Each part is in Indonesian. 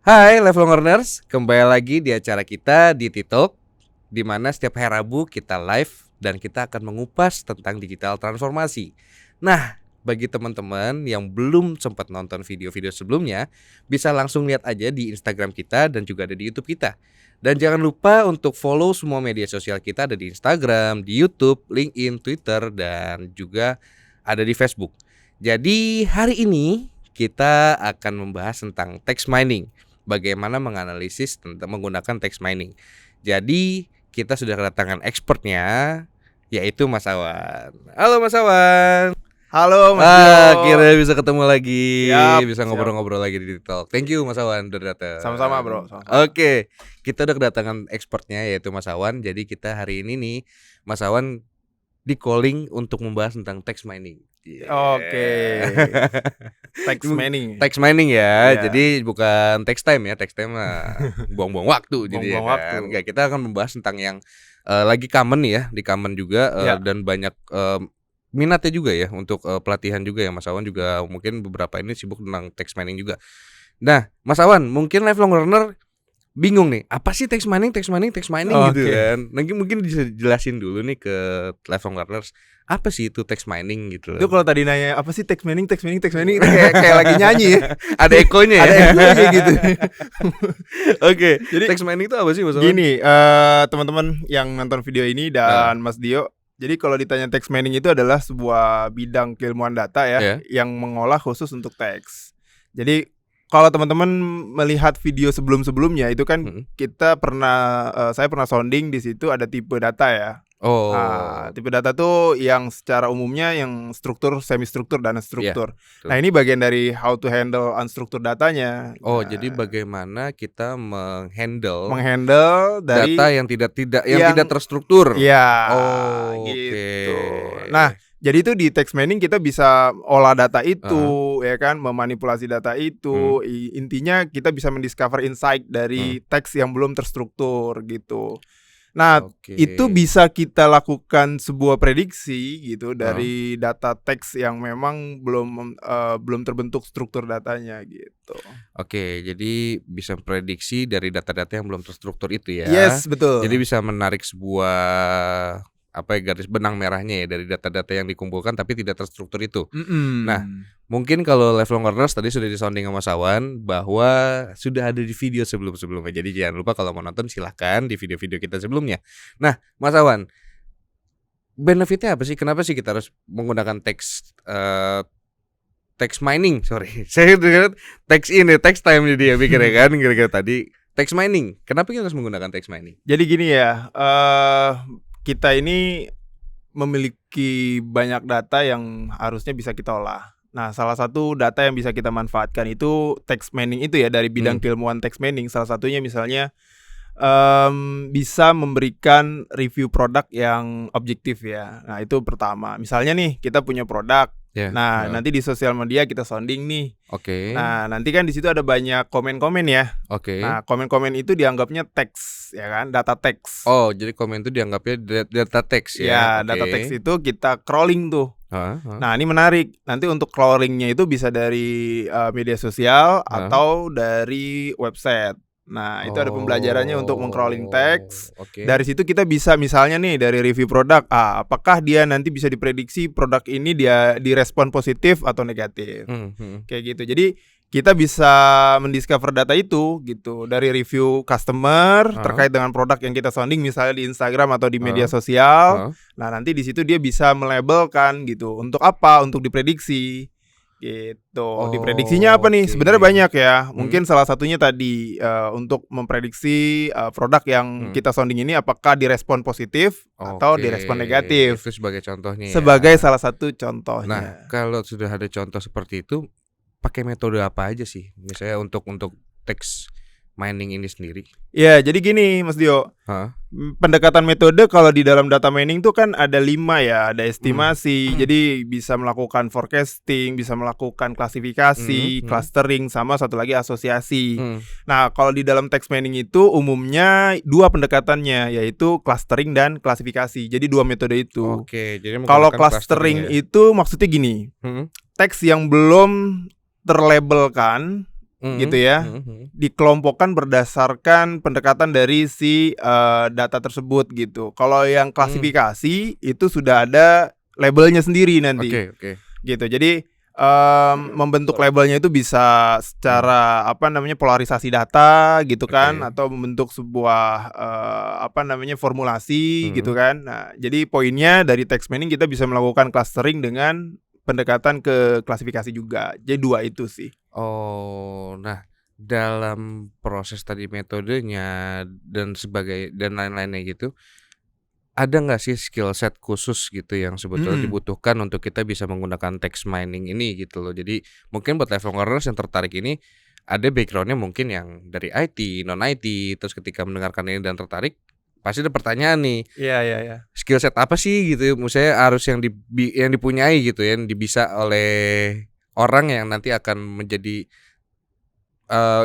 Hai Lifelong Learners, kembali lagi di acara kita di TikTok, di mana setiap hari Rabu kita live dan kita akan mengupas tentang digital transformasi. Nah, bagi teman-teman yang belum sempat nonton video-video sebelumnya, bisa langsung lihat aja di Instagram kita dan juga ada di YouTube kita. Dan jangan lupa untuk follow semua media sosial kita, ada di Instagram, di YouTube, LinkedIn, Twitter, dan juga ada di Facebook. Jadi hari ini kita akan membahas tentang text mining. Bagaimana menganalisis tentang menggunakan text mining. Jadi kita sudah kedatangan expertnya, yaitu Mas Awan. Halo Mas Awan. Halo Mas Dio. Akhirnya bisa ketemu lagi, bisa siap. ngobrol-ngobrol lagi di TikTok. Thank you Mas Awan udah datang. Sama-sama, bro. Oke, kita udah kedatangan expertnya yaitu Mas Awan. Jadi kita hari ini nih Mas Awan di calling untuk membahas tentang text mining. Oke. Text mining. Text mining ya. Iya. Jadi bukan text time ya. Text time mah buang-buang waktu jadi ya Buang-buang kan. waktu. Enggak, kita akan membahas tentang yang lagi common nih ya, di common juga Ya. dan banyak minatnya juga ya untuk pelatihan juga ya. Mas Awan juga mungkin beberapa ini sibuk tentang text mining juga. Nah, Mas Awan, mungkin lifelong learner bingung nih, apa sih text mining gitu kan. Nanti mungkin bisa jelasin dulu nih ke lifelong learners, apa sih itu text mining gitu Itu loh. kalau tadi nanya apa sih text mining itu kayak lagi nyanyi ya. Ada ekonya Ada ya. egonya gitu. Oke, Jadi text mining itu apa sih Mas Awan? gini, teman-teman yang nonton video ini dan Mas Dio. Jadi kalau ditanya text mining itu adalah sebuah bidang keilmuan data ya, Ya. yang mengolah khusus untuk teks. Jadi kalau teman-teman melihat video sebelum-sebelumnya itu kan kita saya pernah sounding di situ ada tipe data ya. Oh. Nah, tipe data tuh yang secara umumnya yang struktur, semi struktur dan struktur. betul. Nah, ini bagian dari how to handle unstructured datanya. Oh, Nah, jadi bagaimana kita menghandle dari data yang tidak terstruktur. Iya. Oh, gitu. oke. Nah, jadi itu di text mining kita bisa olah data itu, ya kan, memanipulasi data itu. Intinya kita bisa mendiscover insight dari teks yang belum terstruktur gitu. Nah, Oke. itu bisa kita lakukan sebuah prediksi gitu dari data teks yang memang belum terbentuk struktur datanya gitu. Oke, jadi bisa prediksi dari data-data yang belum terstruktur itu ya. Yes, betul. Jadi bisa menarik sebuah garis benang merahnya ya dari data-data yang dikumpulkan tapi tidak terstruktur itu. Nah, mungkin kalau lifelong learners tadi sudah disounding sama Mas Awan bahwa sudah ada di video sebelum-sebelumnya. Jadi jangan lupa kalau mau nonton silahkan di video-video kita sebelumnya. Nah, Mas Awan, benefitnya apa sih? Kenapa sih kita harus menggunakan text mining? Sorry, saya dengar text time jadi ya pikirnya kan kira-kira tadi text mining. Kenapa kita harus menggunakan text mining? Jadi gini ya, kita ini memiliki banyak data yang harusnya bisa kita olah. Nah, salah satu data yang bisa kita manfaatkan itu text mining itu ya, dari bidang keilmuan text mining. Salah satunya misalnya bisa memberikan review produk yang objektif ya. Nah, itu pertama. Misalnya nih kita punya produk. Ya, Nah, nanti di sosial media kita sounding nih. Oke. Nah, nanti kan di situ ada banyak komen-komen ya. Oke. Nah, komen-komen itu dianggapnya teks ya kan, data teks. Oh, jadi komen itu dianggapnya data teks ya? Ya, data teks itu kita crawling tuh. Hah? Nah, ini menarik. Nanti untuk crawlingnya itu bisa dari media sosial atau dari website. Nah, itu ada pembelajarannya untuk meng-crawling teks. Oke. Dari situ kita bisa misalnya nih dari review produk, apakah dia nanti bisa diprediksi produk ini dia direspon positif atau negatif. Kayak gitu. Jadi kita bisa mendiscover data itu gitu dari review customer terkait dengan produk yang kita sounding misalnya di Instagram atau di media sosial. Nah, nanti di situ dia bisa melabelkan gitu. Untuk apa? Untuk diprediksi. Gitu. Diprediksinya apa nih? Sebenarnya banyak ya. Mungkin salah satunya tadi untuk memprediksi produk yang kita sounding ini apakah direspon positif atau direspon negatif. Itu sebagai contohnya. Sebagai salah satu contohnya. Nah, kalau sudah ada contoh seperti itu, pakai metode apa aja sih? Misalnya untuk text mining ini sendiri. Ya, jadi gini Mas Dio. Pendekatan metode kalau di dalam data mining tuh kan ada 5 ya. Ada estimasi, jadi bisa melakukan forecasting, bisa melakukan klasifikasi, clustering, sama satu lagi asosiasi. Nah, kalau di dalam text mining itu umumnya 2 pendekatannya, yaitu clustering dan klasifikasi. Jadi 2 metode itu. Oke, jadi kalau clustering itu maksudnya gini. Teks yang belum terlabelkan gitu ya, dikelompokkan berdasarkan pendekatan dari si data tersebut gitu. Kalau yang klasifikasi itu sudah ada labelnya sendiri nanti, gitu. Jadi membentuk labelnya itu bisa secara polarisasi data gitu kan, atau membentuk sebuah formulasi gitu kan. Nah, jadi poinnya dari text mining kita bisa melakukan clustering dengan pendekatan ke klasifikasi juga. Jadi 2 itu sih. Oh, nah dalam proses tadi metodenya dan lain-lainnya gitu, ada nggak sih skill set khusus gitu yang sebetulnya dibutuhkan untuk kita bisa menggunakan text mining ini gitu loh. Jadi mungkin buat lifelong learners yang tertarik ini, ada backgroundnya mungkin yang dari IT, non IT, terus ketika mendengarkan ini dan tertarik, pasti ada pertanyaan nih. Iya. Skill set apa sih gitu? Maksudnya harus yang dipunyai gitu ya, yang bisa oleh orang yang nanti akan menjadi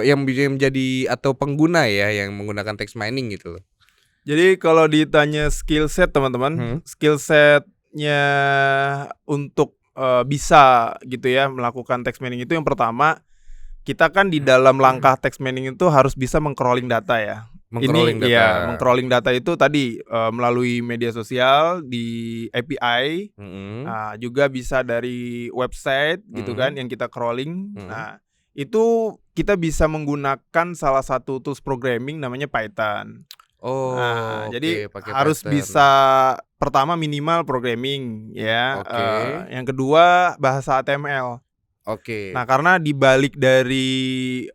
yang menjadi atau pengguna ya yang menggunakan text mining gitu loh. Jadi kalau ditanya skill set teman-teman, skill setnya untuk bisa gitu ya melakukan text mining itu, yang pertama kita kan di dalam langkah text mining itu harus bisa meng-crawling data ya. Meng-crawling data itu tadi melalui media sosial di API, juga bisa dari website gitu kan yang kita crawling. Nah, itu kita bisa menggunakan salah satu tools programming namanya Python. Jadi harus Python. Bisa pertama minimal programming ya. Yang kedua bahasa HTML. Nah, karena dibalik dari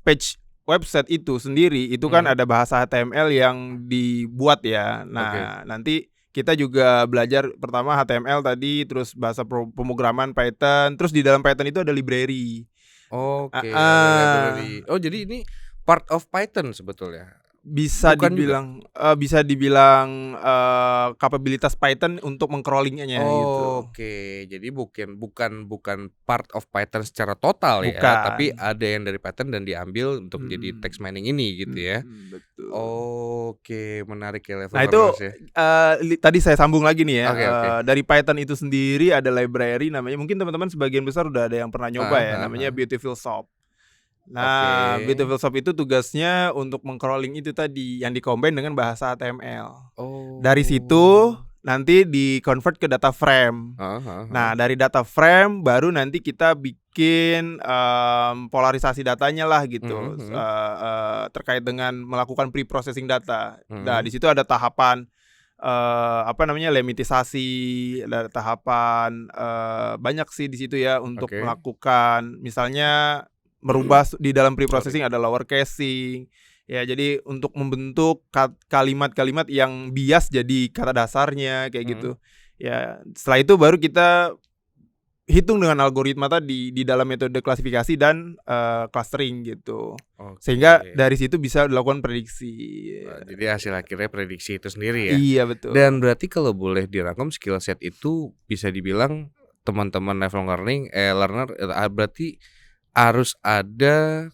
page website itu sendiri itu kan ada bahasa HTML yang dibuat ya. Nah, nanti kita juga belajar pertama HTML tadi, terus bahasa pemrograman Python, terus di dalam Python itu ada library. Library. Oh, jadi ini part of Python sebetulnya. Bisa dibilang kapabilitas Python untuk meng-crawlingnya gitu. Jadi bukan part of Python secara total ya, tapi ada yang dari Python dan diambil untuk jadi text mining ini gitu ya. Betul. Menarik ya level. Nah itu tadi saya sambung lagi nih ya. Dari Python itu sendiri ada library namanya, mungkin teman-teman sebagian besar udah ada yang pernah nyoba namanya Beautiful Shop. Nah, Beautiful Shop itu tugasnya untuk meng-crawling itu tadi yang di-combine dengan bahasa HTML. Dari situ nanti di-convert ke data frame. Nah, dari data frame baru nanti kita bikin polarisasi datanya lah gitu. Terkait dengan melakukan pre-processing data. Nah, di situ ada tahapan lemitisasi, ada tahapan banyak sih di situ ya untuk melakukan misalnya merubah di dalam pre-processing ada lower casing. Ya, jadi untuk membentuk kalimat-kalimat yang bias jadi kata dasarnya kayak gitu. Ya, setelah itu baru kita hitung dengan algoritma tadi di dalam metode klasifikasi dan clustering gitu. Sehingga dari situ bisa dilakukan prediksi. Jadi hasil akhirnya prediksi itu sendiri ya. Iya, betul. Dan berarti kalau boleh dirangkum skill set itu bisa dibilang teman-teman lifelong learner berarti harus ada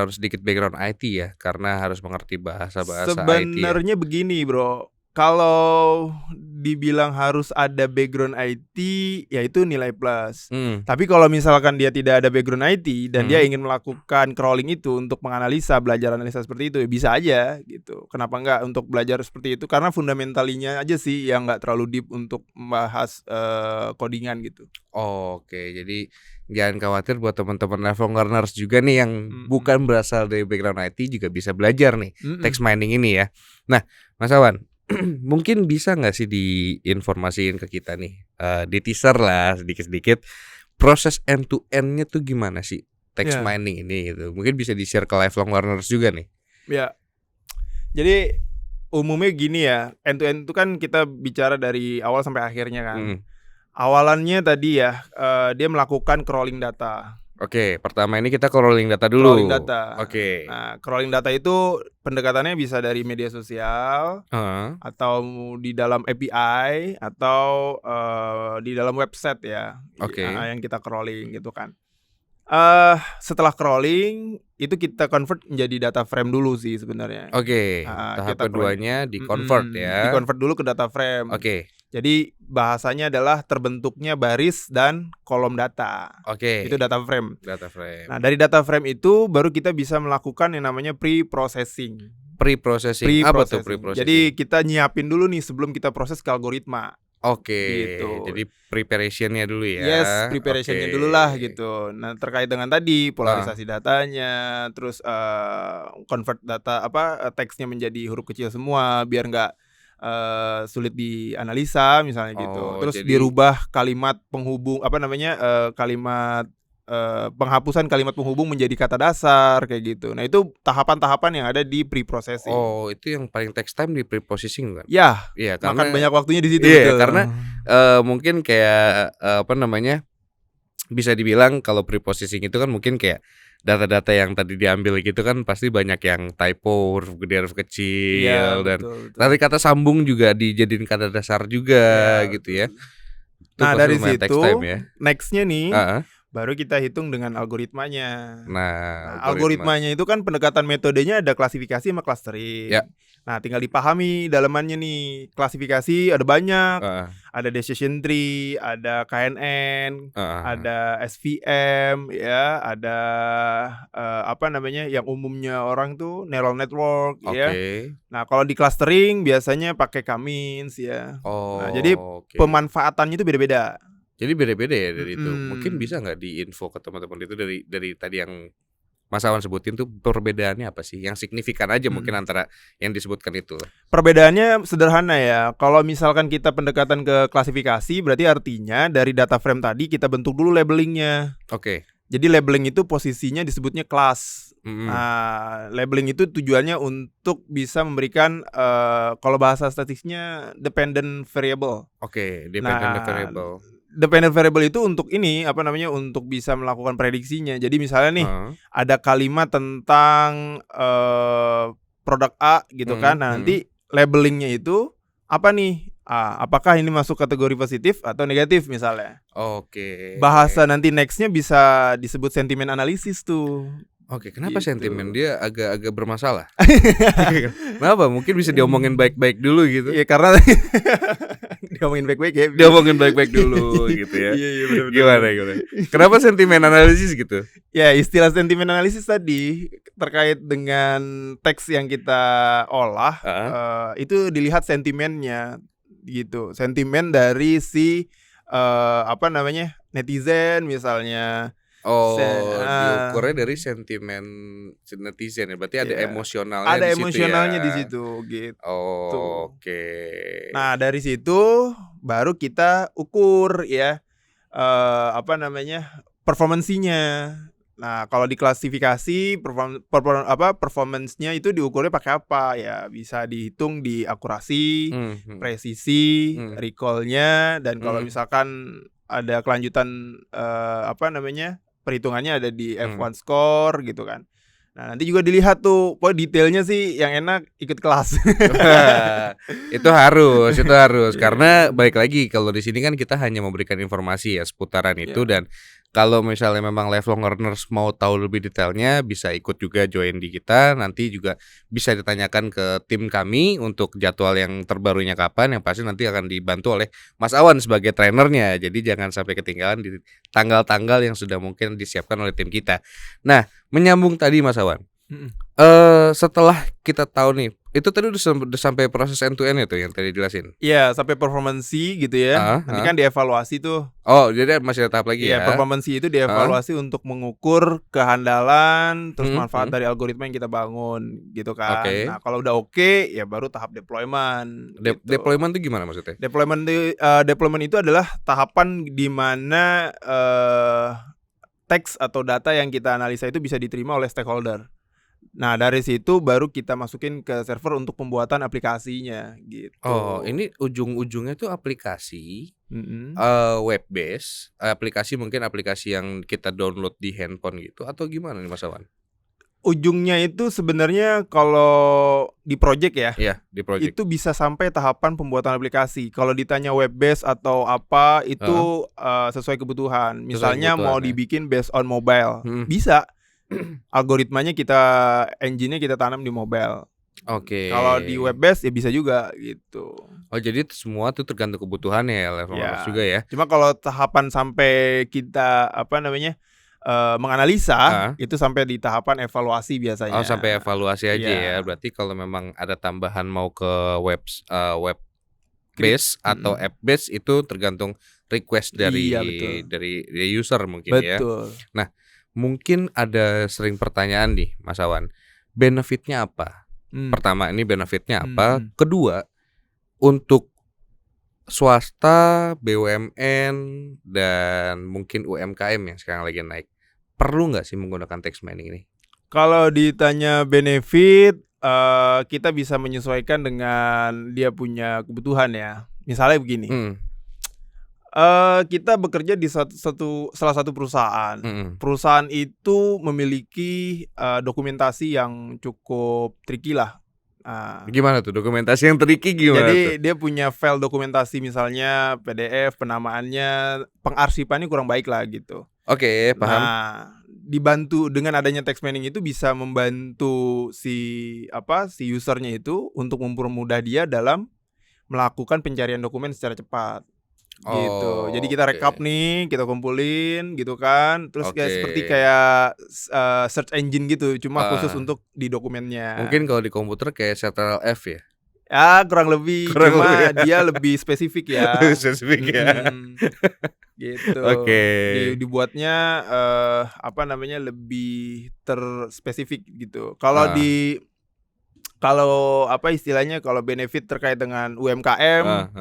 sedikit background IT ya, karena harus mengerti bahasa-bahasa IT. Sebenarnya begini, Bro. Kalau dibilang harus ada background IT, ya itu nilai plus. Tapi kalau misalkan dia tidak ada background IT dan dia ingin melakukan crawling itu untuk menganalisa, belajar analisa seperti itu, ya bisa aja gitu. Kenapa enggak untuk belajar seperti itu? Karena fundamentalinya aja sih yang enggak terlalu deep untuk membahas codingan gitu. Jadi jangan khawatir buat teman-teman lifelong learners juga nih yang bukan berasal dari background IT juga bisa belajar nih text mining ini ya. Nah, Mas Awan, mungkin bisa nggak sih diinformasiin ke kita nih, di teaser lah sedikit-sedikit proses end to end-nya tuh gimana sih text mining ini gitu. Mungkin bisa di-share ke lifelong learners juga nih. Ya. Jadi umumnya gini ya, end to end itu kan kita bicara dari awal sampai akhirnya kan. Awalannya tadi ya dia melakukan crawling data. Pertama ini kita crawling data dulu. Crawling data. Nah, crawling data itu pendekatannya bisa dari media sosial, atau di dalam API, atau di dalam website ya, yang kita crawling gitu kan. Setelah crawling itu kita convert menjadi data frame dulu sih sebenarnya. Tahap keduanya di convert ya. Di convert dulu ke data frame. Jadi bahasanya adalah terbentuknya baris dan kolom data. Oke. Itu data frame. Data frame. Nah, dari data frame itu baru kita bisa melakukan yang namanya pre-processing. Pre-processing. Apa tuh pre-processing? Jadi kita nyiapin dulu nih sebelum kita proses ke algoritma. Oke, gitu. Jadi preparationnya dulu ya. Yes, preparationnya dulu lah gitu. Nah, terkait dengan tadi polarisasi datanya, terus convert data teksnya menjadi huruf kecil semua biar nggak sulit dianalisa misalnya gitu. Terus dirubah kalimat penghubung kalimat penghapusan kalimat penghubung menjadi kata dasar kayak gitu. Nah, itu tahapan-tahapan yang ada di pre-processing. Oh, itu yang paling takes time di pre-processing kan? Ya, iya, makan banyak waktunya di situ. Iya, karena mungkin kayak bisa dibilang kalau pre-processing itu kan mungkin kayak data-data yang tadi diambil gitu kan pasti banyak yang typo, huruf gede, huruf kecil, dan nanti kata sambung juga dijadiin kata dasar juga gitu ya. Nah, dari situ next-nya nih baru kita hitung dengan algoritmanya. Nah, algoritmanya itu kan pendekatan metodenya ada klasifikasi sama clustering. Ya. Nah, tinggal dipahami dalamannya nih. Klasifikasi ada banyak. Ada decision tree, ada KNN, ada SVM, ya, ada yang umumnya orang tuh neural network, ya. Nah, kalau di clustering biasanya pakai K-means ya. Nah, jadi pemanfaatannya itu beda-beda. Jadi beda-beda ya dari itu. Mungkin bisa nggak diinfo ke teman-teman itu dari tadi yang Mas Awan sebutin tuh perbedaannya apa sih? Yang signifikan aja mungkin antara yang disebutkan itu. Perbedaannya sederhana ya. Kalau misalkan kita pendekatan ke klasifikasi, berarti artinya dari data frame tadi kita bentuk dulu labelingnya. Oke. Jadi labeling itu posisinya disebutnya kelas. Nah, labeling itu tujuannya untuk bisa memberikan kalau bahasa statistiknya dependent variable. Oke, dependent variable. Dependent variable itu untuk untuk bisa melakukan prediksinya. Jadi misalnya nih ada kalimat tentang produk A gitu kan. Nah, nanti labelingnya itu apa nih? Apakah ini masuk kategori positif atau negatif misalnya? Oke. Bahasa nanti nextnya bisa disebut sentimen analisis tuh. Oke, kenapa sentimen dia agak bermasalah? Kenapa? Mungkin bisa diomongin baik-baik dulu gitu. Iya, karena diomongin baik-baik ya. Diomongin baik-baik dulu gitu ya. Iya, benar. Gimana? Kenapa sentimen analisis gitu? Ya, istilah sentimen analisis tadi terkait dengan teks yang kita olah, itu dilihat sentimennya gitu. Sentimen dari si netizen misalnya. Diukurnya dari sentimen netizen ya. Berarti ada emosionalnya. Ada di situ emosionalnya ya. di situ gitu. Oke. Nah, dari situ baru kita ukur ya performansinya. Nah, kalau di klasifikasi performance-nya itu diukurnya pakai apa ya? Bisa dihitung di akurasi, presisi, recall-nya, dan kalau misalkan ada kelanjutan perhitungannya ada di F1 score gitu kan. Nah, nanti juga dilihat tuh, detailnya sih yang enak ikut kelas. Itu harus karena balik lagi kalau di sini kan kita hanya memberikan informasi ya seputaran itu, dan kalau misalnya memang lifelong learners mau tahu lebih detailnya bisa ikut juga join di kita, nanti juga bisa ditanyakan ke tim kami untuk jadwal yang terbarunya kapan, yang pasti nanti akan dibantu oleh Mas Awan sebagai trainernya. Jadi jangan sampai ketinggalan di tanggal-tanggal yang sudah mungkin disiapkan oleh tim kita. Nah, menyambung tadi Mas Awan. Setelah kita tahu nih, itu tadi udah sampai proses end to end itu yang tadi jelasin. Iya, sampai performansi gitu ya. Nanti kan dievaluasi tuh. Oh, jadi masih ada tahap lagi ya. Performansi itu dievaluasi untuk mengukur kehandalan terus manfaat dari algoritma yang kita bangun gitu kan. Nah, kalau udah oke, ya baru tahap deployment. Deployment itu gimana maksudnya? Deployment itu adalah tahapan di mana teks atau data yang kita analisa itu bisa diterima oleh stakeholder. Nah, dari situ baru kita masukin ke server untuk pembuatan aplikasinya gitu. Oh, ini ujung-ujungnya tuh aplikasi web base, aplikasi mungkin aplikasi yang kita download di handphone gitu atau gimana nih Mas Awan? Ujungnya itu sebenarnya kalau di project ya, di project itu bisa sampai tahapan pembuatan aplikasi. Kalau ditanya web base atau apa itu sesuai kebutuhan. Misalnya mau dibikin based on mobile, bisa. Algoritmanya engine-nya kita tanam di mobile. Oke. Kalau di web based ya bisa juga gitu. Oh, jadi semua tuh tergantung kebutuhannya ya level Ya, juga ya. cuma kalau tahapan sampai kita menganalisa Ah. itu sampai di tahapan evaluasi biasanya. Oh, sampai evaluasi aja ya. Iya. Berarti kalau memang ada tambahan mau ke web Kri base atau app base itu tergantung request Iya, betul. dari user mungkin ya. Betul. Nah, mungkin ada sering pertanyaan nih, Mas Awan. Benefitnya apa? Pertama, ini benefitnya apa? Kedua, untuk swasta, BUMN, dan mungkin UMKM yang sekarang lagi naik, perlu nggak sih menggunakan text mining ini? Kalau ditanya benefit, kita bisa menyesuaikan dengan dia punya kebutuhan ya. Misalnya begini, kita bekerja di salah satu perusahaan. Perusahaan itu memiliki dokumentasi yang cukup tricky lah. Gimana tuh dokumentasi yang tricky gimana Jadi tuh? dia punya file dokumentasi misalnya PDF, penamaannya, pengarsipannya kurang baik lah gitu. Oke, paham. Nah, dibantu dengan adanya text mining itu bisa membantu si usernya itu untuk mempermudah dia dalam melakukan pencarian dokumen secara cepat. Gitu. Jadi kita rekap nih, kita kumpulin gitu kan. Terus seperti search engine gitu, cuma khusus untuk di dokumennya. Mungkin kalau di komputer kayak Ctrl F ya. Ya, kurang lebih. Cuma dia lebih spesifik ya. Spesifik ya. Gitu. Dibuatnya lebih terspesifik gitu. Kalau istilahnya kalau benefit terkait dengan UMKM,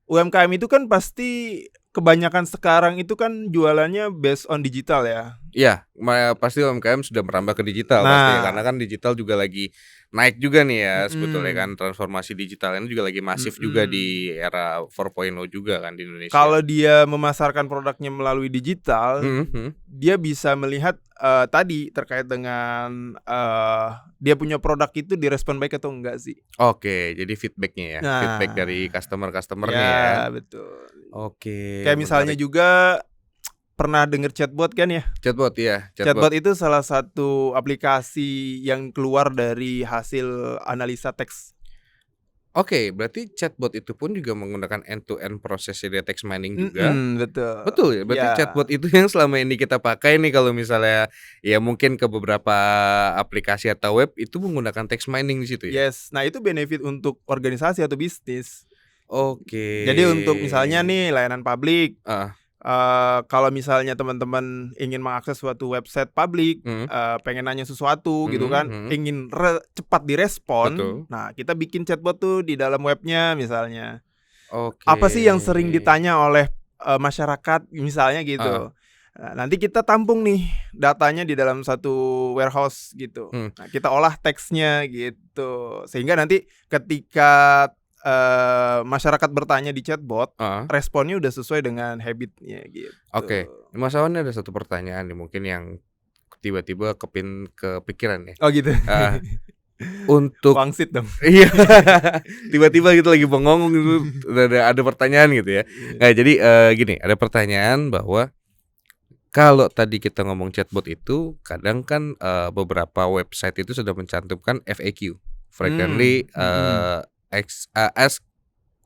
UMKM itu kan pasti kebanyakan sekarang itu kan jualannya based on digital ya. Iya, pasti UMKM sudah merambah ke digital pasti ya, karena kan digital juga lagi naik juga nih ya sebetulnya kan, transformasi digital ini juga lagi masif juga di era 4.0 juga kan di Indonesia. Kalau dia memasarkan produknya melalui digital, dia bisa melihat tadi terkait dengan dia punya produk itu direspon baik atau enggak sih. Oke, jadi feedbacknya ya, feedback dari customernya ya. Ya, betul. Oke. Kayak misalnya juga pernah denger chatbot kan ya? Chatbot ya. Chatbot itu salah satu aplikasi yang keluar dari hasil analisa teks. Oke, berarti chatbot itu pun juga menggunakan end-to-end prosesnya dari text mining juga. Betul. Betul ya, berarti chatbot itu yang selama ini kita pakai nih kalau misalnya ya mungkin ke beberapa aplikasi atau web itu menggunakan text mining di situ ya. Yes, nah itu benefit untuk organisasi atau bisnis. Oke. Jadi untuk misalnya nih layanan publik, kalau misalnya teman-teman ingin mengakses suatu website publik, pengen nanya sesuatu gitu kan, ingin cepat direspon, nah kita bikin chatbot tuh di dalam webnya misalnya. Apa sih yang sering ditanya oleh masyarakat misalnya gitu. Nah, nanti kita tampung nih datanya di dalam satu warehouse gitu. Nah, kita olah teksnya gitu, sehingga nanti ketika masyarakat bertanya di chatbot, responnya udah sesuai dengan habitnya gitu. Oke, Mas Awan ada satu pertanyaan nih mungkin yang tiba-tiba kepikiran nih. Oh gitu. Untuk wangsit dong. Iya. Tiba-tiba gitu lagi bengong gitu, ada pertanyaan gitu ya. Nah, jadi gini, ada pertanyaan bahwa kalau tadi kita ngomong chatbot itu kadang kan beberapa website itu sudah mencantumkan FAQ, frequently ask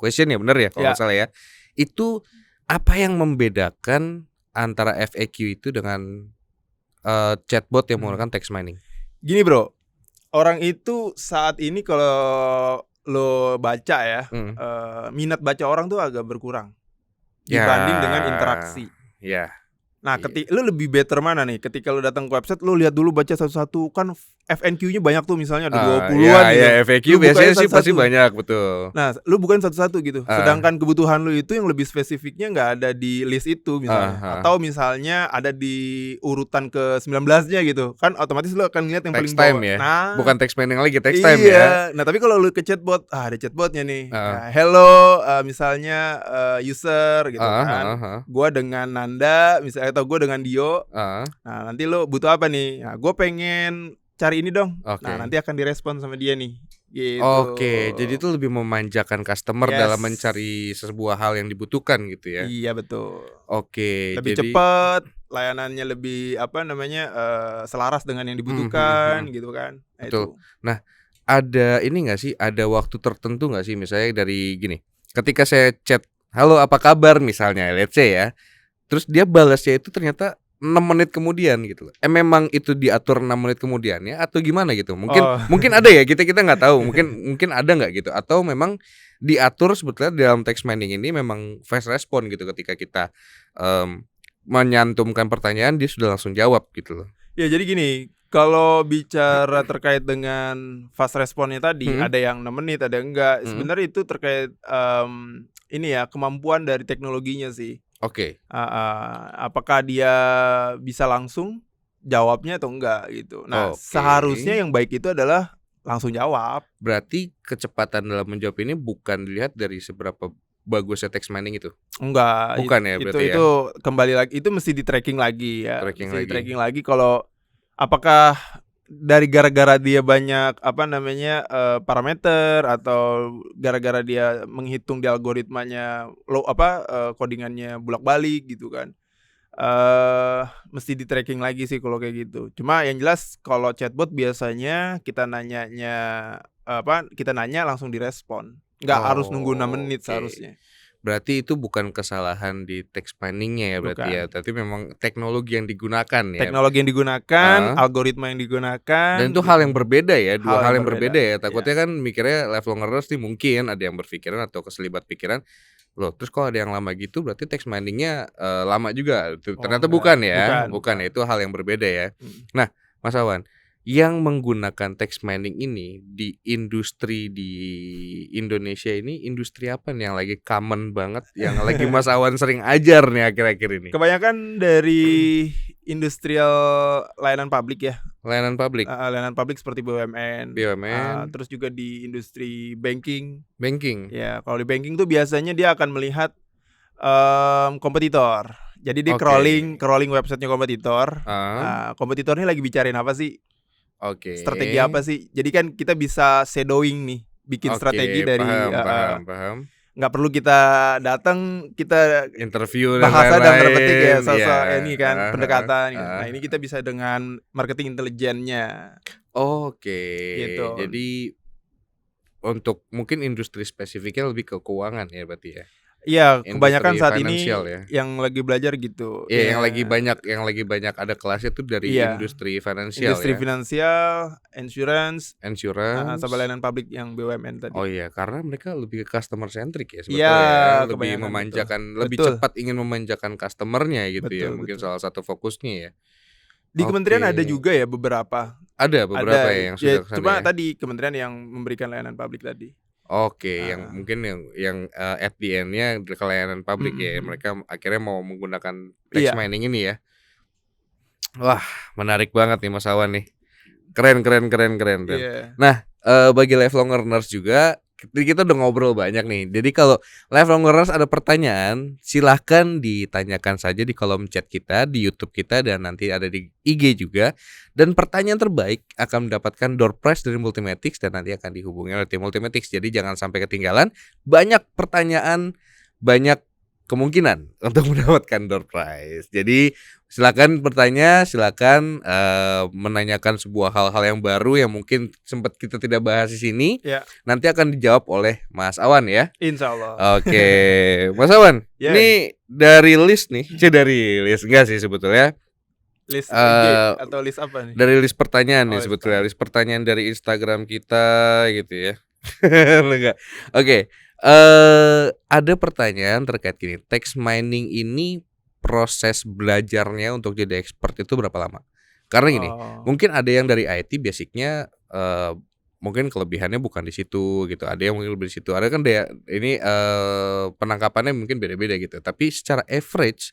question ya, benar ya kalau nggak salah ya. Itu apa yang membedakan antara FAQ itu dengan chatbot yang menggunakan text mining? Gini bro, orang itu saat ini kalau lo baca ya, minat baca orang tuh agak berkurang dibanding dengan interaksi. Nah, lu lebih better mana nih? Ketika lu datang ke website, lu lihat dulu baca satu-satu, kan FNQ-nya banyak tuh misalnya ada 20-an gitu. Ya, FAQ biasanya sih pasti banyak, betul. Nah, lu bukan satu-satu gitu. Sedangkan kebutuhan lu itu yang lebih spesifiknya nggak ada di list itu misalnya. Atau misalnya ada di urutan ke 19-nya gitu. Kan otomatis lu akan lihat yang text paling time bawah. Ya? Nah, bukan text mining lagi, text time ya. Nah, tapi kalau lu ke chatbot, ada chatbotnya nih. Nah, hello misalnya user gitu kan. Gua dengan Nanda misalnya, atau gue dengan Dio. Nah, nanti lo butuh apa nih? Nah, gue pengen cari ini dong. Nah, nanti akan direspon sama dia nih. Gitu. Oke, jadi itu lebih memanjakan customer dalam mencari sebuah hal yang dibutuhkan gitu ya. Iya, betul. Oke, lebih cepat, layanannya lebih selaras dengan yang dibutuhkan gitu kan. Nah, betul. Itu. Nah, ada ini nggak sih? Ada waktu tertentu nggak sih? Misalnya dari gini, ketika saya chat, halo apa kabar misalnya, let's say ya. Terus dia balasnya itu ternyata 6 menit kemudian gitu loh. Memang itu diatur 6 menit kemudian ya atau gimana gitu? Mungkin Oh. mungkin ada ya, kita nggak tahu. Mungkin ada nggak gitu? Atau memang diatur sebetulnya dalam text mining ini memang fast respon gitu ketika kita menyantumkan pertanyaan dia sudah langsung jawab gitu loh. Ya jadi gini, kalau bicara terkait dengan fast responnya tadi, ada yang 6 menit, ada yang enggak. Sebenarnya itu terkait ini ya, kemampuan dari teknologinya sih. Oke. Apakah dia bisa langsung jawabnya atau enggak gitu. Nah, seharusnya yang baik itu adalah langsung jawab. Berarti kecepatan dalam menjawab ini bukan dilihat dari seberapa bagusnya text mining itu. Enggak. Bukan ya berarti ya. Itu kembali lagi, itu mesti di tracking lagi ya. Tracking lagi kalau apakah dari gara-gara dia banyak parameter atau gara-gara dia menghitung di algoritmanya codingannya bolak-balik gitu kan. Mesti di tracking lagi sih kalau kayak gitu. Cuma yang jelas kalau chatbot biasanya kita nanya langsung direspon. Nggak harus nunggu 6 menit seharusnya. Berarti itu bukan kesalahan di text miningnya ya berarti ya, tapi memang teknologi yang digunakan ya. Teknologi yang digunakan, algoritma yang digunakan. Dan itu hal yang berbeda ya, dua hal yang berbeda ya. Takutnya kan mikirnya lifelong learners nih mungkin ada yang berpikiran atau keselibat pikiran, loh terus kalau ada yang lama gitu berarti text miningnya lama juga. Ternyata bukan ya, bukan ya, itu hal yang berbeda ya. Nah, Mas Awan, yang menggunakan text mining ini di industri di Indonesia ini industri apa nih yang lagi common banget, yang lagi Mas Awan sering ajar nih akhir-akhir ini? Kebanyakan dari industrial layanan publik ya. Layanan publik. Layanan publik seperti BUMN. Terus juga di industri banking. Ya, kalau di banking tuh biasanya dia akan melihat kompetitor. Jadi dia crawling websitenya kompetitor. Kompetitornya lagi bicarain apa sih? Strategi apa sih? Jadi kan kita bisa shadowing nih, bikin strategi dari paham. Nggak perlu kita datang, kita interview bahasa dan terpetik ya, ini kan pendekatan. Nah ini kita bisa dengan marketing intelijennya. Gitu. Jadi untuk mungkin industri spesifiknya lebih ke keuangan ya berarti ya. Iya, kebanyakan saat ini ya. yang lagi belajar gitu. Iya, yang lagi banyak ada kelasnya tuh dari industri finansial. Industri finansial, insurance, sama layanan publik yang BUMN tadi. Oh iya, karena mereka lebih ke customer centric ya sebetulnya. Lebih memanjakan, lebih cepat ingin memanjakan customernya gitu ya. Mungkin salah satu fokusnya ya. Di kementerian ada juga ya beberapa. Ada beberapa ya yang sudah kesana. Cuma tadi kementerian yang memberikan layanan publik tadi. Yang mungkin yang at the end-nya ke layanan publik ya. Mereka akhirnya mau menggunakan text mining ini ya. Wah, menarik banget nih Mas Awan nih. Keren. Nah, bagi lifelong learners juga kita udah ngobrol banyak nih. Jadi kalau lifelong learners ada pertanyaan, silahkan ditanyakan saja di kolom chat kita, di YouTube kita, dan nanti ada di IG juga. Dan pertanyaan terbaik akan mendapatkan door prize dari Multimatic dan nanti akan dihubungi oleh tim Multimatic. Jadi jangan sampai ketinggalan. Banyak pertanyaan, banyak kemungkinan untuk mendapatkan door prize. Jadi silakan bertanya, silakan menanyakan sebuah hal-hal yang baru yang mungkin sempat kita tidak bahas di sini. Nanti akan dijawab oleh Mas Awan ya. Insyaallah. Oke, Mas Awan. Ini dari list nih, dari list enggak sih sebetulnya? List IG atau list apa nih? Dari list pertanyaan nih sebetulnya, list pertanyaan dari Instagram kita gitu ya. Enggak. Oke. Ada pertanyaan terkait gini, text mining ini proses belajarnya untuk jadi expert itu berapa lama? Karena gini, mungkin ada yang dari IT basicnya mungkin kelebihannya bukan di situ gitu, ada yang mungkin lebih di situ, ada kan ini penangkapannya mungkin beda-beda gitu. Tapi secara average,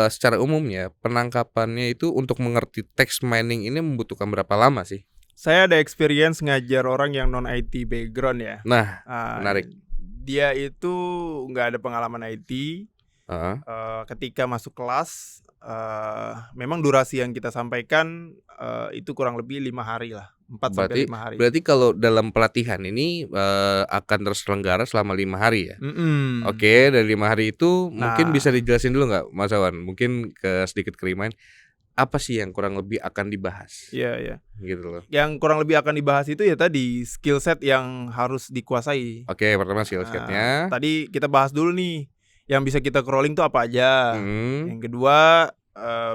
secara umumnya penangkapannya itu untuk mengerti text mining ini membutuhkan berapa lama sih? Saya ada experience ngajar orang yang non IT background ya. Nah, menarik. Dia itu nggak ada pengalaman IT. Ketika masuk kelas, memang durasi yang kita sampaikan itu kurang lebih 5 hari lah, 4-5 hari. Berarti kalau dalam pelatihan ini akan terselenggara selama 5 hari ya? Oke, dari 5 hari itu mungkin bisa dijelasin dulu nggak Mas Awan? Mungkin sedikit ke remind. apa sih yang kurang lebih akan dibahas? Iya. Gitu loh. Yang kurang lebih akan dibahas itu ya tadi skill set yang harus dikuasai. Oke, pertama skill setnya. Tadi kita bahas dulu nih, yang bisa kita crawling tuh apa aja. Yang kedua,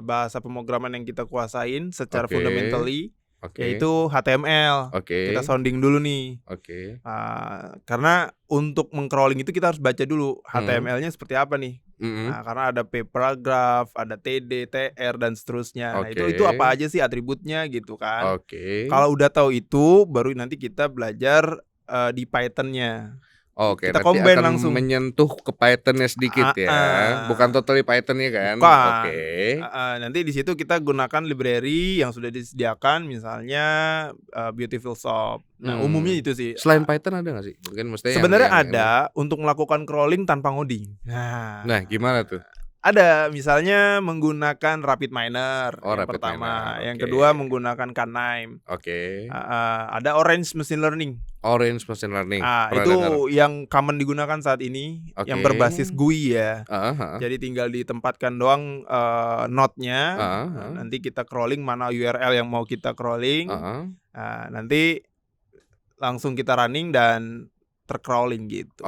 bahasa pemrograman yang kita kuasain secara fundamentally, yaitu HTML. Kita sounding dulu nih. Karena untuk meng-crawling itu kita harus baca dulu HTML-nya seperti apa nih. Nah, karena ada paragraph, ada TD, TR dan seterusnya. Nah, itu apa aja sih atributnya gitu kan. Kalau udah tahu itu, baru nanti kita belajar di Python-nya. Kita nanti combine akan langsung menyentuh ke Python-nya sedikit ya. Bukan totally Python-nya kan. Bukan. Nanti di situ kita gunakan library yang sudah disediakan, misalnya Beautiful Shop. Nah, umumnya itu sih. Selain Python ada nggak sih? Mungkin mestinya sebenarnya ada untuk melakukan crawling tanpa ngoding. Nah, gimana tuh? Ada, misalnya menggunakan RapidMiner yang pertama, yang kedua menggunakan Canime. Ada Orange Machine Learning. Itu yang common digunakan saat ini, yang berbasis GUI ya. Jadi tinggal ditempatkan doang node-nya. Nanti kita crawling mana URL yang mau kita crawling. Nanti langsung kita running dan tercrawling gitu.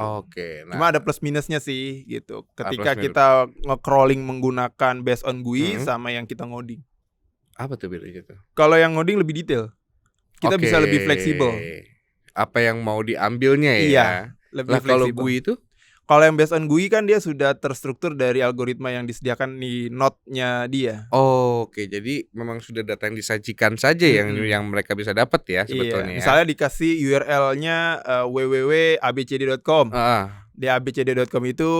Cuma ada plus minusnya sih gitu. Ketika kita nge-crawling menggunakan based on GUI sama yang kita ngoding. Apa tuh bedanya tuh? Kalau yang ngoding lebih detail. Kita bisa lebih fleksibel. Apa yang mau diambilnya ya? Iya, lebih fleksibel. Kalau GUI itu? Kalau yang based on GUI kan dia sudah terstruktur dari algoritma yang disediakan di node-nya dia. Jadi memang sudah data yang disajikan saja yang mereka bisa dapat ya sebetulnya. Misalnya dikasih URL-nya www.abcd.com. Di abcd.com itu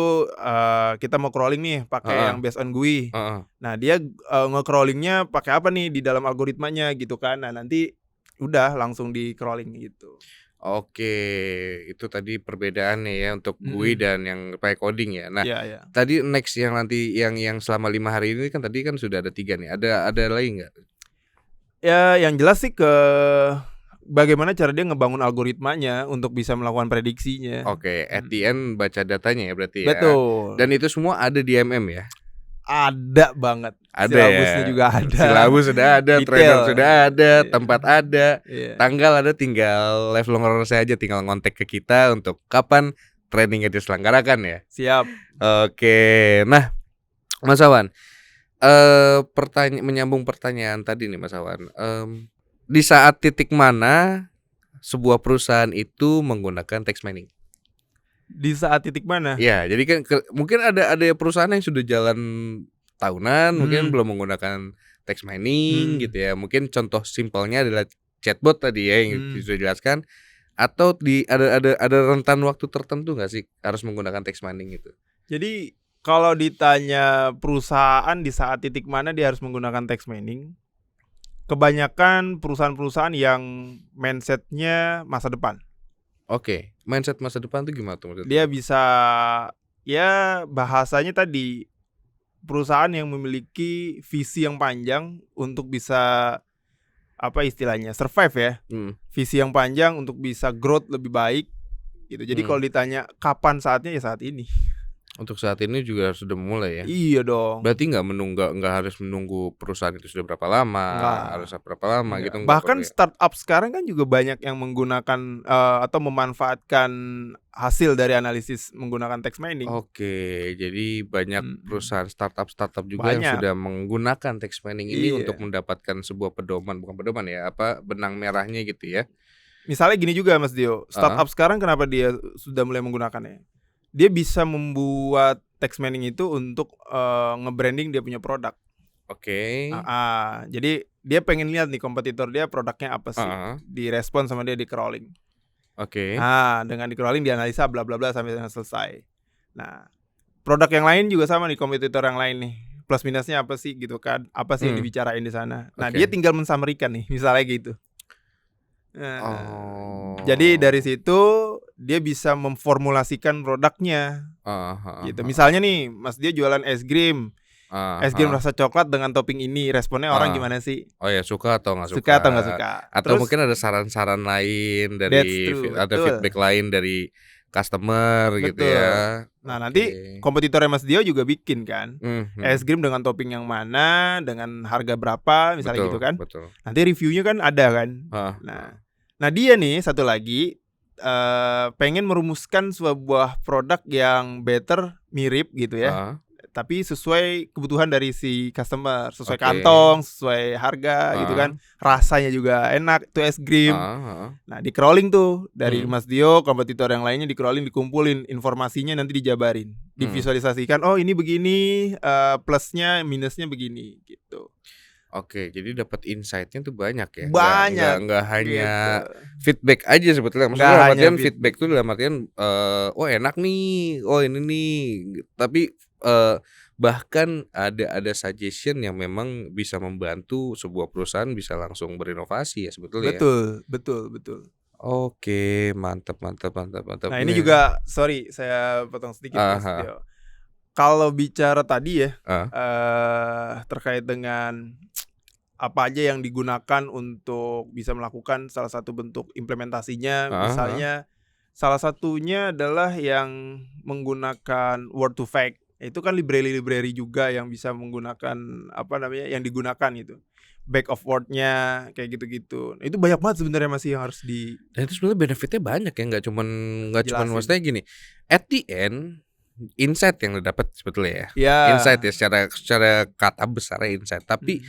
kita mau crawling nih pakai yang based on GUI. Nah, dia nge-crawlingnya pakai apa nih di dalam algoritmanya gitu kan. Nah, nanti udah langsung di crawling gitu. Itu tadi perbedaannya ya untuk GUI dan yang pakai coding ya. Nah, tadi next yang nanti yang selama 5 hari ini kan tadi kan sudah ada 3 nih. Ada lagi nggak? Ya, yang jelas sih bagaimana cara dia ngebangun algoritmanya untuk bisa melakukan prediksinya. At the end baca datanya ya berarti ya. Betul. Dan itu semua ada di MM ya. Ada banget. Silabusnya juga ada. Silabus sudah ada, trainer sudah ada, tempat ada, tanggal ada, tinggal live learner saya aja tinggal ngontek ke kita untuk kapan trainingnya diselenggarakan ya. Siap. Nah, Mas Awan, menyambung pertanyaan tadi nih Mas Awan, di saat titik mana sebuah perusahaan itu menggunakan text mining? Di saat titik mana? Ya, jadi kan mungkin ada perusahaan yang sudah jalan tahunan, mungkin belum menggunakan text mining gitu ya. Mungkin contoh simpelnya adalah chatbot tadi ya yang sudah dijelaskan. Atau ada rentan waktu tertentu nggak sih harus menggunakan text mining itu? Jadi kalau ditanya perusahaan di saat titik mana dia harus menggunakan text mining, kebanyakan perusahaan-perusahaan yang mindsetnya masa depan. Mindset masa depan itu gimana tuh? Dia bisa, ya bahasanya tadi, perusahaan yang memiliki visi yang panjang untuk bisa, apa istilahnya, survive ya. Visi yang panjang untuk bisa growth lebih baik gitu. Jadi kalau ditanya kapan saatnya, ya saat ini. Untuk saat ini juga sudah mulai ya. Iya dong. Berarti nggak harus menunggu perusahaan itu sudah berapa lama, harus berapa lama gitu. Bahkan startup sekarang kan juga banyak yang menggunakan atau memanfaatkan hasil dari analisis menggunakan text mining. Jadi banyak perusahaan startup juga yang sudah menggunakan text mining ini untuk mendapatkan sebuah bukan pedoman ya, benang merahnya gitu ya. Misalnya gini juga Mas Dio, startup sekarang kenapa dia sudah mulai menggunakannya? Dia bisa membuat text mining itu untuk nge-branding dia punya produk. Jadi dia pengen lihat nih kompetitor dia produknya apa sih. Direspon sama dia di crawling. Dengan di crawling dianalisa bla bla bla sampai selesai. Nah, produk yang lain juga sama nih, kompetitor yang lain nih. Plus minusnya apa sih gitu kan. Apa sih yang dibicarain di sana. Nah, dia tinggal mensummary-kan nih, misalnya gitu. Jadi dari situ dia bisa memformulasikan produknya. Gitu. Misalnya nih, Mas dia jualan es krim. Es krim rasa coklat dengan topping ini, responnya orang gimana sih? Suka atau nggak suka? Suka atau nggak suka? Atau terus, mungkin ada saran-saran lain dari feedback lain dari customer gitu Betul. ya. Nah, nanti kompetitornya Mas Dio juga bikin kan. Es krim dengan topping yang mana, dengan harga berapa, misalnya betul, gitu kan. Betul. Nanti reviewnya kan ada kan. Nah dia nih satu lagi pengen merumuskan sebuah produk yang better, mirip gitu ya. Tapi sesuai kebutuhan dari si customer, sesuai kantong, sesuai harga gitu kan. Rasanya juga enak tuh es krim. Nah, di crawling tuh dari Mas Dio, kompetitor yang lainnya di crawling, dikumpulin informasinya, nanti dijabarin, divisualisasikan. Oh, ini begini, plusnya, minusnya begini gitu. Oke, jadi dapat insight-nya tuh banyak ya. Banyak. Nggak hanya gitu. Feedback aja sebetulnya. Maksudnya dalam artian feedback tuh dalam artian oh enak nih, oh ini nih. Tapi bahkan ada suggestion yang memang bisa membantu sebuah perusahaan bisa langsung berinovasi ya sebetulnya. Betul. Oke, mantap. Nah, ini juga sorry saya potong sedikit Mas Dio. Kalau bicara tadi ya terkait dengan apa aja yang digunakan untuk bisa melakukan salah satu bentuk implementasinya, misalnya salah satunya adalah yang menggunakan word to fact. Itu kan library juga yang bisa menggunakan yang digunakan itu. Back of word-nya kayak gitu-gitu. Itu banyak banget sebenarnya masih yang harus di. Dan itu sebenarnya benefitnya banyak ya, nggak cuman maksudnya gini. At the end insight yang lo dapat sebetulnya ya. Insight ya secara kata besarnya insight. Tapi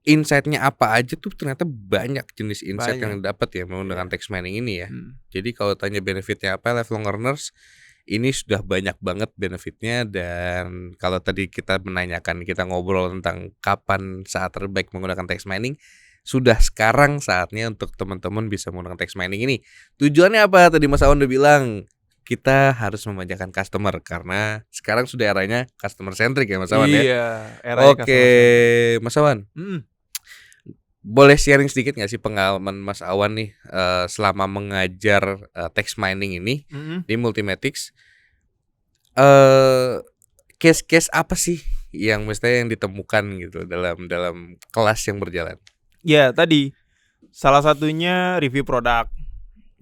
insight-nya apa aja tuh ternyata banyak jenis insight yang dapat ya dengan text mining ini ya. Jadi kalau tanya benefitnya apa, lifelong learners ini sudah banyak banget benefitnya. Dan kalau tadi kita ngobrol tentang kapan saat terbaik menggunakan text mining, sudah sekarang saatnya untuk teman-teman bisa menggunakan text mining ini. Tujuannya apa? Tadi Mas Awan udah bilang kita harus memanjakan customer karena sekarang sudah eranya customer centric ya Mas Awan ya. Iya, eranya customer centric. Mas Awan. Boleh sharing sedikit nggak sih pengalaman Mas Awan nih selama mengajar text mining ini di Multimatic? Case-case apa sih yang mestinya yang ditemukan gitu dalam kelas yang berjalan? Ya tadi salah satunya review produk,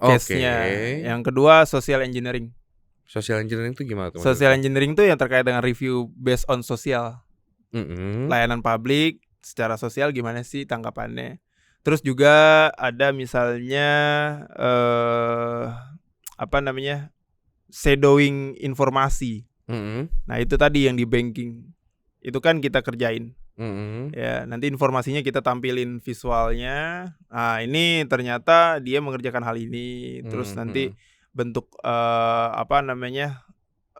case-nya. Yang kedua social engineering. Social engineering itu gimana tuh? Social engineering itu yang terkait dengan review based on sosial. Layanan publik secara sosial gimana sih tanggapannya. Terus juga ada misalnya shadowing informasi. Nah itu tadi yang di banking itu kan kita kerjain. Ya nanti informasinya kita tampilin visualnya. Nah ini ternyata dia mengerjakan hal ini. Terus nanti bentuk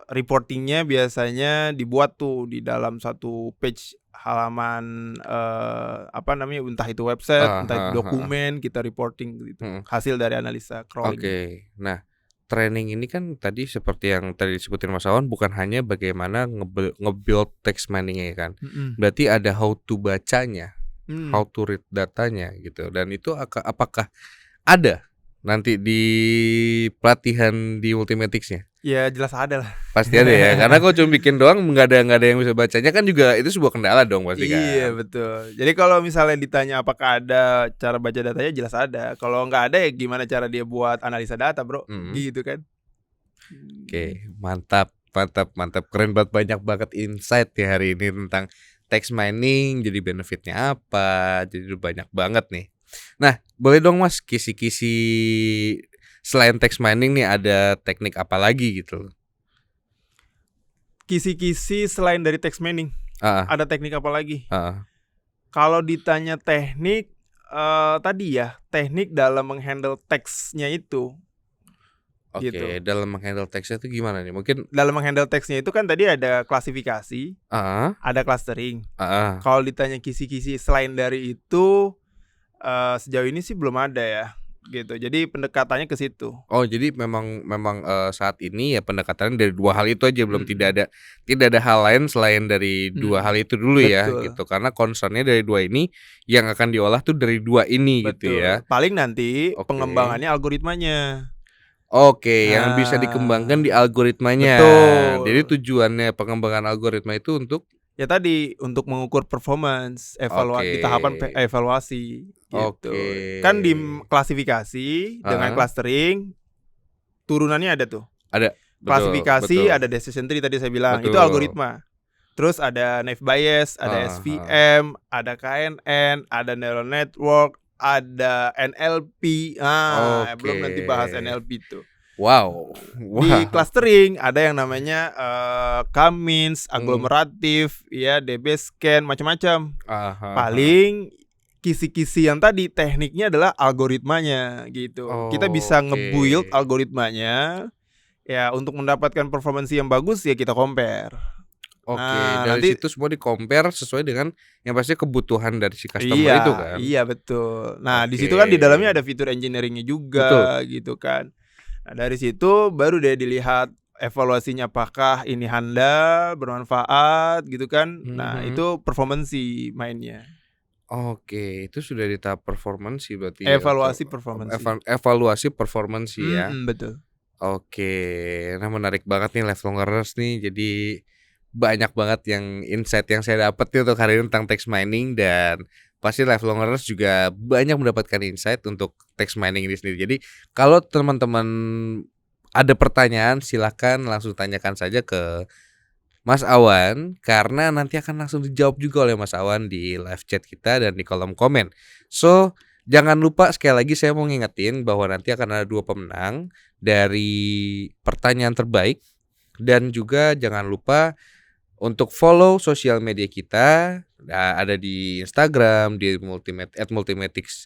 reportingnya biasanya dibuat tuh di dalam satu page halaman entah itu website, entah itu dokumen, kita reporting gitu. Hasil dari analisa crawling. Nah, training ini kan tadi seperti yang tadi disebutin Mas Awan bukan hanya bagaimana nge-build text mining-nya kan. Berarti ada how to bacanya, how to read datanya gitu. Dan itu apakah ada nanti di pelatihan di Multimatic-nya? Ya jelas ada lah. Pasti ada ya. Karena kalau cuma bikin doang nggak ada yang bisa bacanya kan juga itu sebuah kendala dong pasti kan. Iya betul. Jadi kalau misalnya ditanya apakah ada cara baca datanya, jelas ada. Kalau nggak ada ya gimana cara dia buat analisa data bro, gitu kan. Oke, mantap. Keren banget, banyak banget insight ya hari ini tentang text mining. Jadi benefitnya apa? Jadi banyak banget nih. Nah, boleh dong Mas kisi-kisi selain text mining nih ada teknik apa lagi gitu? Kisi-kisi selain dari text mining, ada teknik apa lagi? Kalau ditanya teknik, tadi ya teknik dalam menghandle teksnya itu. Oke, gitu. Dalam menghandle teksnya itu gimana nih? Mungkin dalam menghandle teksnya itu kan tadi ada klasifikasi, ada clustering. Kalau ditanya kisi-kisi selain dari itu, sejauh ini sih belum ada ya. Gitu. Jadi pendekatannya ke situ. Oh, jadi memang saat ini ya pendekatannya dari dua hal itu aja, belum tidak ada hal lain selain dari dua hal itu dulu. Betul. Ya gitu. Karena concernnya dari dua ini yang akan diolah tuh dari dua ini. Betul. Gitu ya. Paling nanti pengembangannya algoritmanya. Oke, yang bisa dikembangkan di algoritmanya. Betul. Jadi tujuannya pengembangan algoritma itu untuk ya tadi untuk mengukur performance, evaluasi di tahapan evaluasi. Gitu. Kan di klasifikasi dengan clustering turunannya ada tuh. Ada. Klasifikasi, betul. ada decision tree tadi saya bilang. Betul. Itu algoritma. Terus ada naive Bayes, ada SVM, ada KNN, ada neural network, ada NLP. Belum nanti bahas NLP tuh. Wow. Di clustering ada yang namanya K-means, aglomeratif, ya, DB scan, macam-macam. Paling kisi-kisi yang tadi tekniknya adalah algoritmanya gitu. Kita bisa nge-build algoritmanya. Ya, untuk mendapatkan performansi yang bagus ya kita compare. Dari nanti situ semua di-compare sesuai dengan yang pasti kebutuhan dari si customer itu kan. Iya, betul. Nah, di situ kan di dalamnya ada fitur engineering-nya juga gitu kan. Nah, dari situ baru deh dilihat evaluasinya apakah ini handal, bermanfaat gitu kan. Nah, itu performansi mainnya. Itu sudah di tahap performansi berarti. Evaluasi performansi. Evaluasi performansi ya. Betul. Nah menarik banget nih Lifelong Learners nih. Jadi banyak banget yang insight yang saya dapat nih untuk hari ini tentang text mining, dan pasti Lifelong Learners juga banyak mendapatkan insight untuk text mining ini sendiri. Jadi kalau teman-teman ada pertanyaan silakan langsung tanyakan saja ke Mas Awan, karena nanti akan langsung dijawab juga oleh Mas Awan di live chat kita dan di kolom komen. So jangan lupa, sekali lagi saya mau ngingetin bahwa nanti akan ada 2 pemenang dari pertanyaan terbaik. Dan juga jangan lupa untuk follow sosial media kita, ada di Instagram di @multimatix,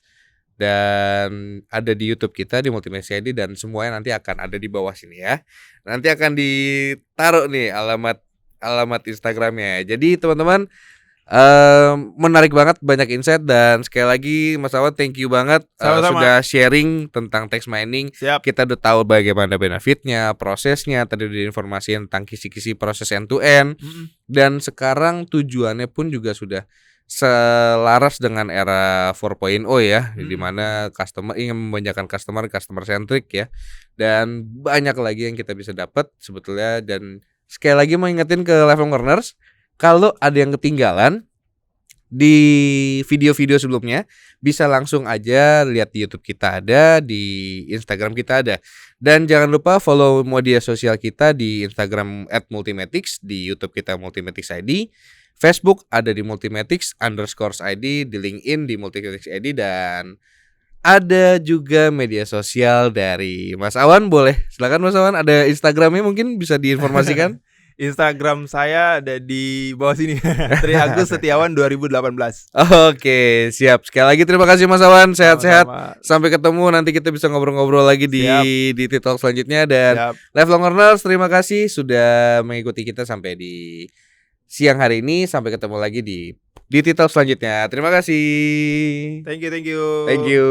dan ada di YouTube kita di Multimatix ID, dan semuanya nanti akan ada di bawah sini ya. Nanti akan ditaruh nih alamat Instagramnya. Jadi teman-teman, menarik banget, banyak insight, dan sekali lagi Mas Awan thank you banget sudah sharing tentang text mining. Siap. Kita udah tahu bagaimana benefitnya, prosesnya, tadi udah informasi tentang kisi-kisi proses end to end. Dan sekarang tujuannya pun juga sudah selaras dengan era 4.0 ya, di mana customer ingin membanyakan customer centric ya. Dan banyak lagi yang kita bisa dapat sebetulnya. Dan sekali lagi mau ingetin ke Lifelong Learners, kalau ada yang ketinggalan di video-video sebelumnya, bisa langsung aja lihat di YouTube kita ada, di Instagram kita ada. Dan jangan lupa follow media sosial kita di Instagram @multimatix, di YouTube kita Multimatix ID, Facebook ada di multimatix_ID, di LinkedIn di Multimatix ID, dan ada juga media sosial dari Mas Awan. Boleh silakan Mas Awan, ada Instagramnya mungkin bisa diinformasikan. Instagram saya ada di bawah sini. Tri Agus Setiawan 2018. Oke, siap. Sekali lagi terima kasih Mas Awan. Sehat-sehat. Sampai ketemu, nanti kita bisa ngobrol-ngobrol lagi di TikTok selanjutnya. Dan Lifelong Learners, terima kasih sudah mengikuti kita sampai di siang hari ini. Sampai ketemu lagi di TikTok selanjutnya. Terima kasih. Thank you. Thank you.